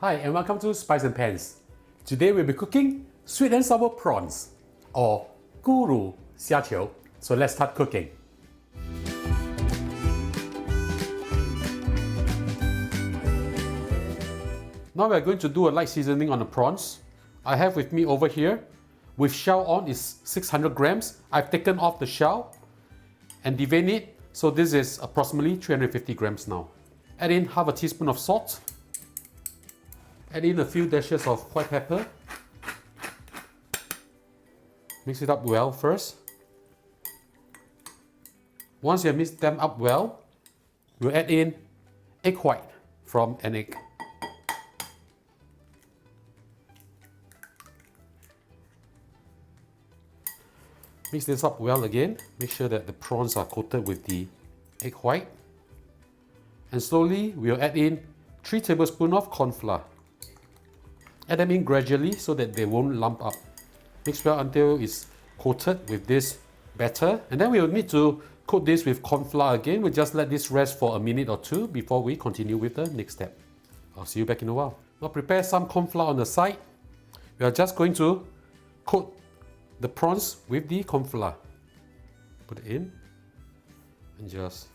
Hi and welcome to Spice and Pans. Today we'll be cooking sweet and sour prawns or 咕噜虾球. So let's start cooking. Now we're going to do a light seasoning on the prawns. I have with me over here, with shell on, is 600 grams. I've taken off the shell and deveined it. So this is approximately 350 grams now. Add in half a teaspoon of salt. Add in a few dashes of white pepper. Mix it up well first. Once you have mixed them up well, we'll add in egg white from an egg. Mix this up well again. Make sure that the prawns are coated with the egg white. And slowly we'll add in 3 tablespoons of cornflour. Add them in gradually so that they won't lump up. Mix well until it's coated with this batter. And then we'll need to coat this with cornflour again. We'll just let this rest for a minute or two before we continue with the next step. I'll see you back in a while. Now prepare some cornflour on the side. We are just going to coat the prawns with the cornflour. Put it in and just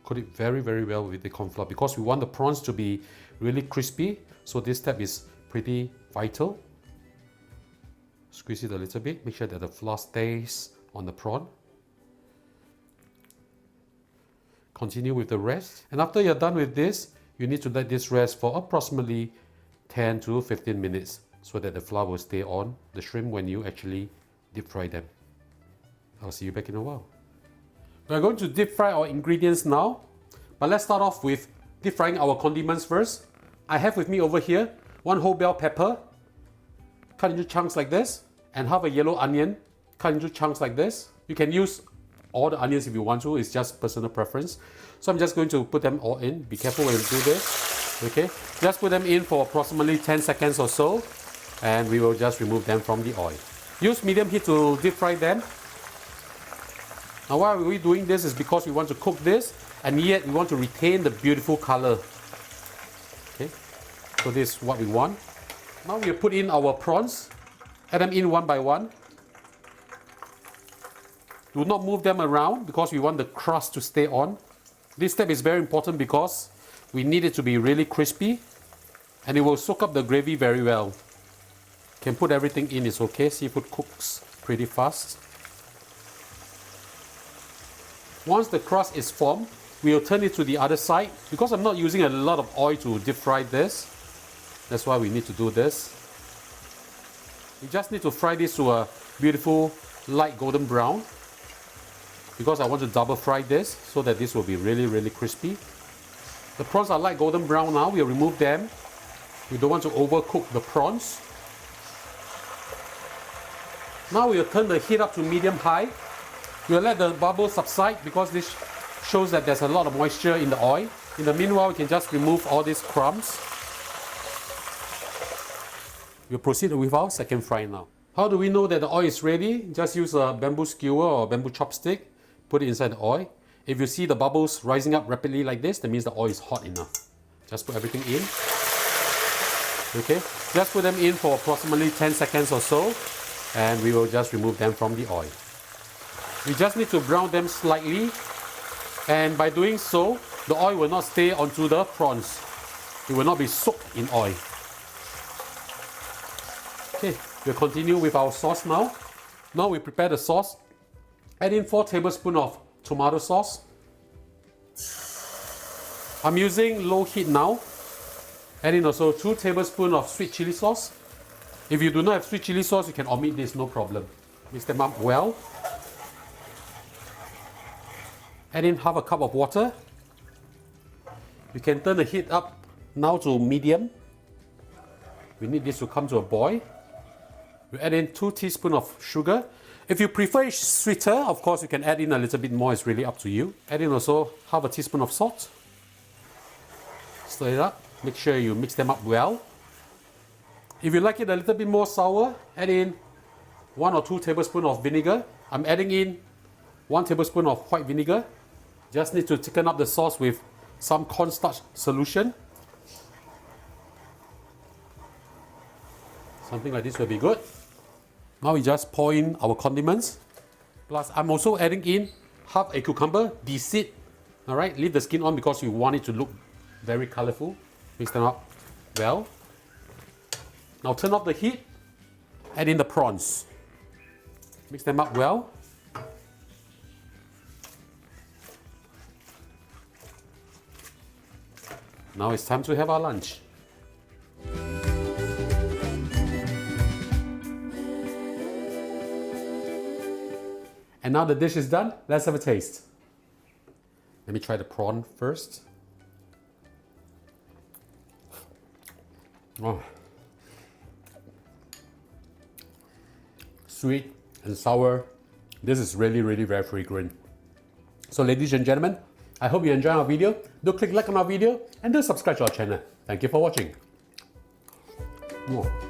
coat it very well with the cornflour because we want the prawns to be really crispy. So this step is pretty vital. Squeeze it a little bit, make sure that the flour stays on the prawn. Continue with the rest. And after you're done with this, you need to let this rest for approximately 10 to 15 minutes so that the flour will stay on the shrimp when you actually deep fry them. I'll see you back in a while. We're going to deep fry our ingredients now, but let's start off with deep frying our condiments first. I have with me over here 1 whole bell pepper, cut into chunks like this, and half a yellow onion, cut into chunks like this. You can use all the onions if you want to, it's just personal preference. So I'm just going to put them all in. Be careful when you do this. Okay, just put them in for approximately 10 seconds or so, and we will just remove them from the oil. Use medium heat to deep fry them. Now why are we doing this is because we want to cook this, and yet we want to retain the beautiful color. Okay, so this is what we want. Now we'll put in our prawns. Add them in one by one. Do not move them around because we want the crust to stay on. This step is very important because we need it to be really crispy and it will soak up the gravy very well. Can put everything in, it's okay. Seafood cooks pretty fast. Once the crust is formed, we'll turn it to the other side. Because I'm not using a lot of oil to deep fry this, that's why we need to do this. We just need to fry this to a beautiful light golden brown because I want to double fry this so that this will be really crispy. The prawns are light golden brown now. We'll remove them. We don't want to overcook the prawns. Now we'll turn the heat up to medium-high. We'll let the bubbles subside because this shows that there's a lot of moisture in the oil. In the meanwhile, we can just remove all these crumbs. We'll proceed with our second fry now. How do we know that the oil is ready? Just use a bamboo skewer or bamboo chopstick. Put it inside the oil. If you see the bubbles rising up rapidly like this, that means the oil is hot enough. Just put everything in. Okay, just put them in for approximately 10 seconds or so, and we will just remove them from the oil. We just need to brown them slightly, and by doing so, the oil will not stay onto the prawns. It will not be soaked in oil. Okay, we'll continue with our sauce now. Now we prepare the sauce. Add in 4 tablespoons of tomato sauce. I'm using low heat now. Add in also 2 tablespoons of sweet chili sauce. If you do not have sweet chili sauce, you can omit this, no problem. Mix them up well. Add in half a cup of water. You can turn the heat up now to medium. We need this to come to a boil. We add in 2 teaspoons of sugar. If you prefer it sweeter, of course you can add in a little bit more, it's really up to you. Add in also half a teaspoon of salt. Stir it up, make sure you mix them up well. If you like it a little bit more sour, add in 1 or 2 tablespoons of vinegar. I'm adding in 1 tablespoon of white vinegar. Just need to thicken up the sauce with some cornstarch solution. Something like this will be good. Now we just pour in our condiments. Plus, I'm also adding in half a cucumber, de-seed. All right, leave the skin on because we want it to look very colorful. Mix them up well. Now turn off the heat. Add in the prawns. Mix them up well. Now it's time to have our lunch. And now the dish is done, let's have a taste. Let me try the prawn first. Oh. Sweet and sour. This is really very fragrant. So ladies and gentlemen, I hope you enjoyed our video. Do click like on our video and do subscribe to our channel. Thank you for watching. Oh.